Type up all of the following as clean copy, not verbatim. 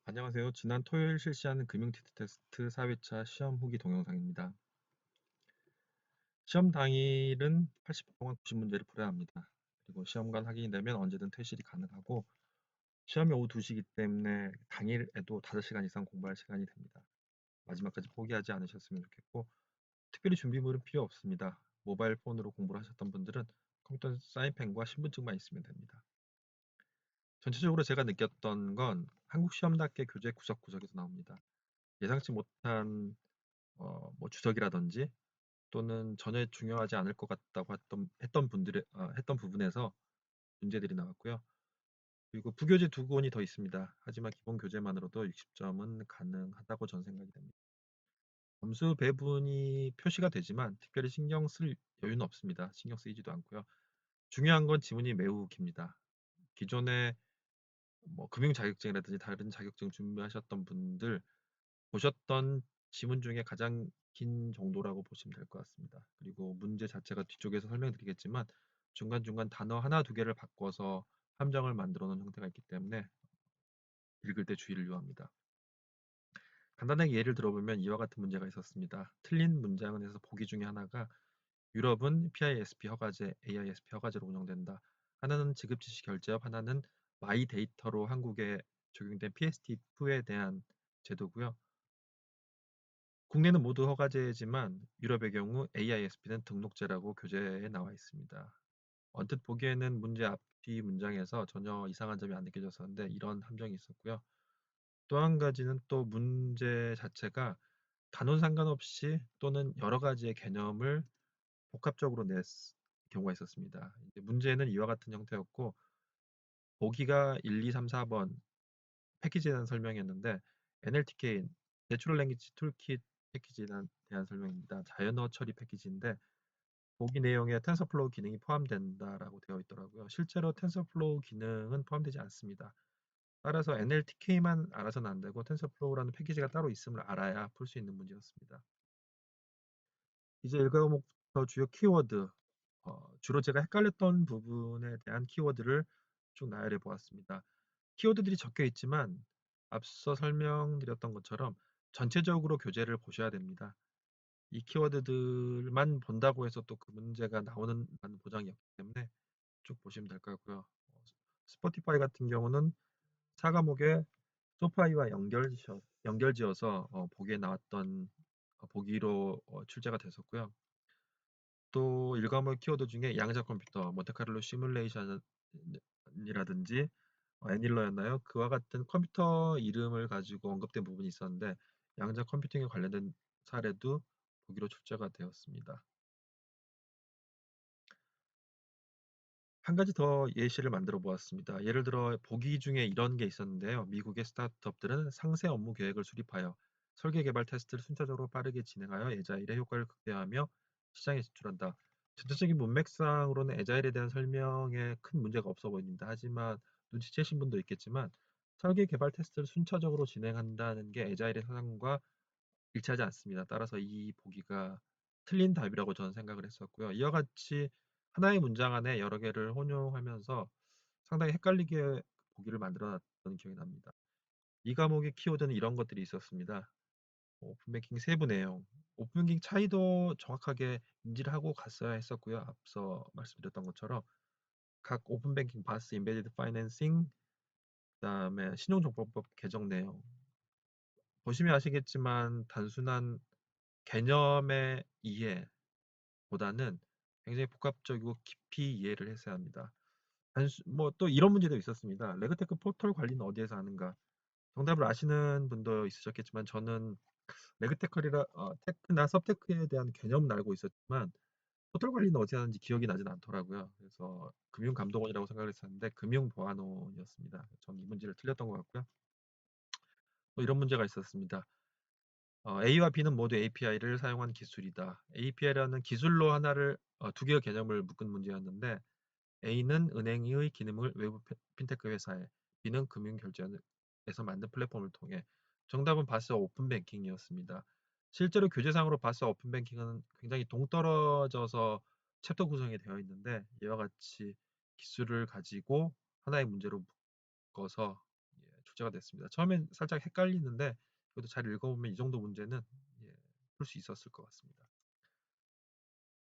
안녕하세요. 지난 토요일 실시한 금융테스트 4회차 시험 후기 동영상입니다. 시험 당일은 80분 동안 90문제를 풀어야 합니다. 그리고 시험관 확인이 되면 언제든 퇴실이 가능하고 시험이 오후 2시이기 때문에 당일에도 5시간 이상 공부할 시간이 됩니다. 마지막까지 포기하지 않으셨으면 좋겠고 특별히 준비물은 필요 없습니다. 모바일 폰으로 공부를 하셨던 분들은 컴퓨터 사인펜과 신분증만 있으면 됩니다. 전체적으로 제가 느꼈던 건 한국 시험답게 교재 구석구석에서 나옵니다. 예상치 못한 주석이라든지 또는 전혀 중요하지 않을 것 같다고 했던 부분에서 문제들이 나왔고요. 그리고 부교재 두 권이 더 있습니다. 하지만 기본 교재만으로도 60점은 가능하다고 저는 생각이 됩니다. 점수 배분이 표시가 되지만 특별히 신경 쓸 여유는 없습니다. 신경 쓰이지도 않고요. 중요한 건 지문이 매우 깁니다. 기존에 금융 자격증이라든지 다른 자격증 준비하셨던 분들 보셨던 지문 중에 가장 긴 정도라고 보시면 될 것 같습니다. 그리고 문제 자체가 뒤쪽에서 설명드리겠지만 중간중간 단어 하나 두 개를 바꿔서 함정을 만들어 놓은 형태가 있기 때문에 읽을 때 주의를 요합니다. 간단하게 예를 들어보면 이와 같은 문제가 있었습니다. 틀린 문장에서 보기 중에 하나가 유럽은 PISP 허가제, AISP 허가제로 운영된다. 하나는 지급 지시 결제업, 하나는 마이 데이터로 한국에 적용된 PST2에 대한 제도고요. 국내는 모두 허가제지만 유럽의 경우 AISP는 등록제라고 교재에 나와 있습니다. 언뜻 보기에는 문제 앞뒤 문장에서 전혀 이상한 점이 안 느껴졌었는데 이런 함정이 있었고요. 또 한 가지는 또 문제 자체가 단원 상관없이 또는 여러 가지의 개념을 복합적으로 낼 경우가 있었습니다. 문제는 이와 같은 형태였고 보기가 1, 2, 3, 4번 패키지에 대한 설명이었는데 NLTK, 내추럴 랭귀지 툴킷 패키지에 대한 설명입니다. 자연어 처리 패키지인데 보기 내용에 텐서플로우 기능이 포함된다라고 되어 있더라고요. 실제로 텐서플로우 기능은 포함되지 않습니다. 따라서 NLTK만 알아서는 안 되고 텐서플로우라는 패키지가 따로 있음을 알아야 풀 수 있는 문제였습니다. 이제 1과목부터 주요 키워드, 주로 제가 헷갈렸던 부분에 대한 키워드를 쭉 나열해 보았습니다. 키워드들이 적혀 있지만 앞서 설명드렸던 것처럼 전체적으로 교재를 보셔야 됩니다. 이 키워드들만 본다고 해서 또 그 문제가 나오는 보장이 없기 때문에 쭉 보시면 될 것 같고요. 스포티파이 같은 경우는 4과목에 소파이와 연결지어서 보기에 나왔던 보기로 출제가 됐었고요. 또 1과목 키워드 중에 양자 컴퓨터, 몬테카를로 시뮬레이션이라든지 애닐러였나요? 그와 같은 컴퓨터 이름을 가지고 언급된 부분이 있었는데 양자 컴퓨팅에 관련된 사례도 보기로 출제가 되었습니다. 한 가지 더 예시를 만들어 보았습니다. 예를 들어 보기 중에 이런 게 있었는데요. 미국의 스타트업들은 상세 업무 계획을 수립하여 설계 개발 테스트를 순차적으로 빠르게 진행하여 애자일의 효과를 극대화하며 시장에 진출한다. 전체적인 문맥상으로는 애자일에 대한 설명에 큰 문제가 없어 보입니다. 하지만 눈치채신 분도 있겠지만 설계 개발 테스트를 순차적으로 진행한다는 게 애자일의 사상과 일치하지 않습니다. 따라서 이 보기가 틀린 답이라고 저는 생각을 했었고요. 이와 같이 하나의 문장 안에 여러 개를 혼용하면서 상당히 헷갈리게 보기를 만들어 놨던 기억이 납니다. 이 과목의 키워드는 이런 것들이 있었습니다. 오픈뱅킹 세부 내용, 오픈뱅킹 차이도 정확하게 인지를 하고 갔어야 했었고요. 앞서 말씀드렸던 것처럼 각 오픈뱅킹 바스, 임베디드 파이낸싱, 그다음에 신용정보법 개정 내용 보시면 아시겠지만 단순한 개념의 이해보다는 굉장히 복합적이고 깊이 이해를 했어야 합니다. 또 이런 문제도 있었습니다. 레그테크 포털 관리는 어디에서 하는가? 정답을 아시는 분도 있으셨겠지만 저는 테크나 서브테크에 대한 개념은 알고 있었지만 포털 관리는 어디서 하는지 기억이 나진 않더라고요. 그래서 금융감독원이라고 생각을 했었는데 금융보안원이었습니다. 저는 이 문제를 틀렸던 것 같고요. 또 이런 문제가 있었습니다. A와 B는 모두 API를 사용한 기술이다. API라는 기술로 두 개의 개념을 묶은 문제였는데 A는 은행의 기능을 외부 핀테크 회사에, B는 금융결제에서 만든 플랫폼을 통해. 정답은 바스와 오픈뱅킹이었습니다. 실제로 교재상으로 바스와 오픈뱅킹은 굉장히 동떨어져서 챕터 구성이 되어 있는데 이와 같이 기술을 가지고 하나의 문제로 묶어서 숙제가 됐습니다. 처음엔 살짝 헷갈리는데 그래도 잘 읽어보면 이 정도 문제는 예, 풀 수 있었을 것 같습니다.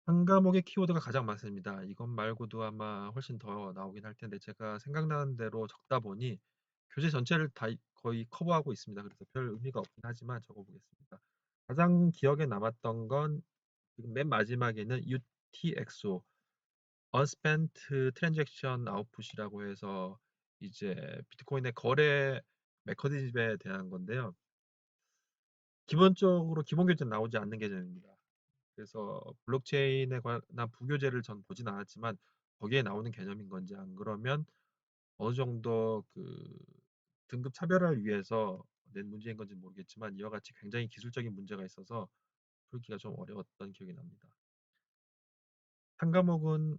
한 과목의 키워드가 가장 많습니다. 이것 말고도 아마 훨씬 더 나오긴 할 텐데 제가 생각나는 대로 적다 보니 교재 전체를 다 거의 커버하고 있습니다. 그래서 별 의미가 없긴 하지만 적어보겠습니다. 가장 기억에 남았던 건 지금 맨 마지막에는 UTXO, Unspent Transaction Output이라고 해서 이제 비트코인의 거래 메커니즘에 대한 건데요. 기본적으로 기본 교재는 나오지 않는 개념입니다. 그래서 블록체인에 관한 부교재를 전 보진 않았지만 거기에 나오는 개념인 건지 안 그러면 어느 정도 그 등급 차별화를 위해서 낸 문제인 건지 모르겠지만 이와 같이 굉장히 기술적인 문제가 있어서 풀기가 좀 어려웠던 기억이 납니다. 한 과목은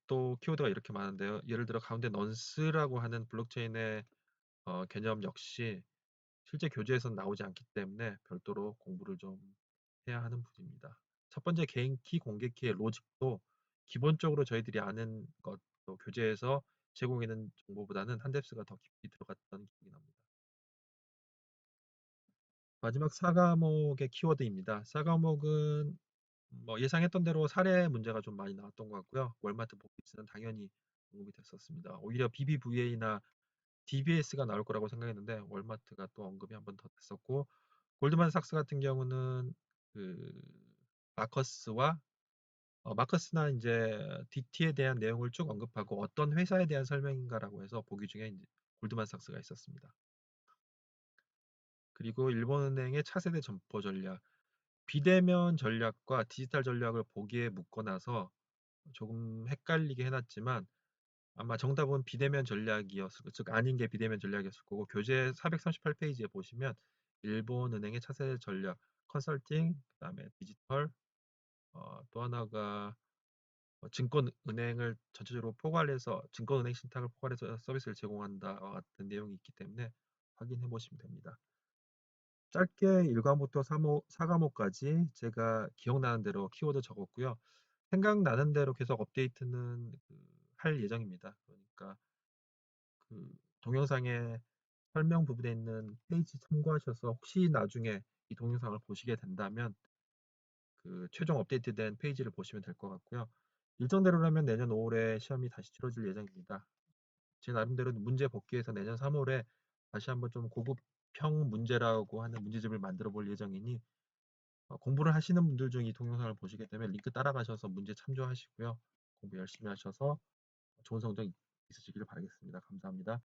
또 키워드가 이렇게 많은데요. 예를 들어 가운데 넌스라고 하는 블록체인의 개념 역시 실제 교재에서는 나오지 않기 때문에 별도로 공부를 좀 해야 하는 부분입니다. 첫 번째 개인 키, 공개 키의 로직도 기본적으로 저희들이 아는 것, 또 교재에서 제공하는 정보보다는 한 뎁스가 더 깊이 들어갔던 기억이 납니다. 마지막 4과목의 키워드입니다. 4과목은 뭐 예상했던 대로 사례 문제가 좀 많이 나왔던 것 같고요. 월마트 보기스는 당연히 언급이 됐었습니다. 오히려 BBVA나 DBS가 나올 거라고 생각했는데 월마트가 또 언급이 한 번 더 됐었고 골드만삭스 같은 경우는 그 마커스와 마커스나 이제 DT에 대한 내용을 쭉 언급하고 어떤 회사에 대한 설명인가라고 해서 보기 중에 이제 골드만삭스가 있었습니다. 그리고 일본은행의 차세대 점포 전략, 비대면 전략과 디지털 전략을 보기에 묶어 놔서 조금 헷갈리게 해놨지만 아마 정답은 비대면 전략이었을 거, 즉 아닌 게 비대면 전략이었을 거고 교재 438페이지에 보시면 일본은행의 차세대 전략, 컨설팅, 그다음에 디지털, 또 하나가 증권은행을 전체적으로 포괄해서 증권은행 신탁을 포괄해서 서비스를 제공한다와 같은 내용이 있기 때문에 확인해 보시면 됩니다. 짧게 1과목부터 4과목까지 제가 기억나는 대로 키워드 적었고요. 생각나는 대로 계속 업데이트는 할 예정입니다. 그러니까 그 동영상의 설명 부분에 있는 페이지 참고하셔서 혹시 나중에 이 동영상을 보시게 된다면 그 최종 업데이트된 페이지를 보시면 될 것 같고요. 일정대로라면 내년 5월에 시험이 다시 치러질 예정입니다. 제 나름대로 문제 복귀해서 내년 3월에 다시 한번 좀 고급형 문제라고 하는 문제집을 만들어 볼 예정이니 공부를 하시는 분들 중 이 동영상을 보시게 되면 링크 따라가셔서 문제 참조하시고요. 공부 열심히 하셔서 좋은 성적 있으시길 바라겠습니다. 감사합니다.